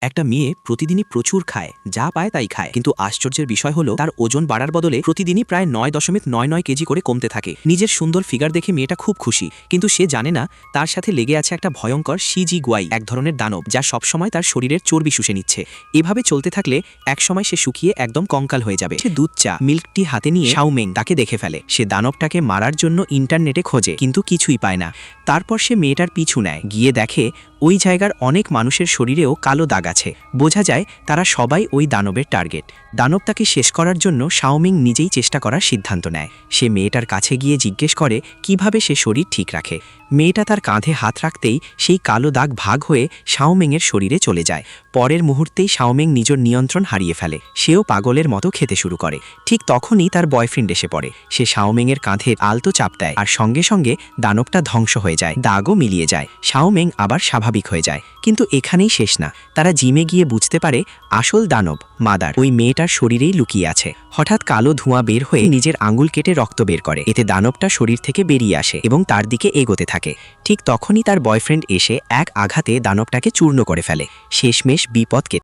একটা মেয়ে প্রতিদিনই প্রচুর খায়, যা পায় তাই খায়, কিন্তু আশ্চর্যের বিষয় হলো তার ওজন বাড়ার বদলে প্রতিদিনই প্রায় 9.99 কেজি করে কমতে থাকে। নিজের সুন্দর ফিগার দেখে মেয়েটা খুব খুশি, কিন্তু সে জানে না তার সাথে লেগে আছে একটা ভয়ঙ্কর শিজি গুয়াই, এক ধরনের দানব যা সবসময় তার শরীরের চর্বি শুষে নিচ্ছে। এভাবে চলতে থাকলে একসময় সে শুকিয়ে একদম কঙ্কাল হয়ে যাবে। সে দুধ চা মিল্ক টি হাতে নিয়ে শাওমেং তাকে দেখে ফেলে। সে দানবটাকে মারার জন্য ইন্টারনেটে খোঁজে, কিন্তু কিছুই পায় না। তারপর সে মেয়েটার পিছু নেয়, গিয়ে দেখে ওই জায়গার অনেক মানুষের শরীরেও কালো দাগ আছে। বোঝা যায় তারা সবাই ওই দানবের টার্গেট। দানব তাকে শেষ করার জন্য শাওমিং নিজেই চেষ্টা করার সিদ্ধান্ত নেয়। সে মেয়েটার কাছে গিয়ে জিজ্ঞেস করে কিভাবে সে শরীর ঠিক রাখে। মেয়েটা তার কাঁধে হাত রাখতেই সেই কালো দাগ ভাগ হয়ে শাওমেংয়ের শরীরে চলে যায়। পরের মুহূর্তেই শাওমেং নিজের নিয়ন্ত্রণ হারিয়ে ফেলে। সেও পাগলের মতো খেতে শুরু করে। ঠিক তখনই তার বয়ফ্রেন্ড এসে পড়ে। সে শাওমেংয়ের কাঁধে আলতো চাপ দেয়, আর সঙ্গে সঙ্গে দানবটা ধ্বংস হয়ে যায়, দাগও মিলিয়ে যায়। শাওমেং আবার স্বাভাবিক হয়ে যায়। কিন্তু এখানেই শেষ না। তারা জিমে গিয়ে বুঝতে পারে আসল দানব মাদার ওই মেয়েটার শরীরেই লুকিয়ে আছে। হঠাৎ কালো ধোঁয়া বের হয়ে নিজের আঙুল কেটে রক্ত বের করে। এতে দানবটা শরীর থেকে বেরিয়ে আসে এবং তার দিকে এগোতে থাকে। ঠিক তখনই তার বয়ফ্রেন্ড এসে এক আঘাতে দানবটাকে চূর্ণ করে ফেলে। শেষমেশ বিপদ কেটে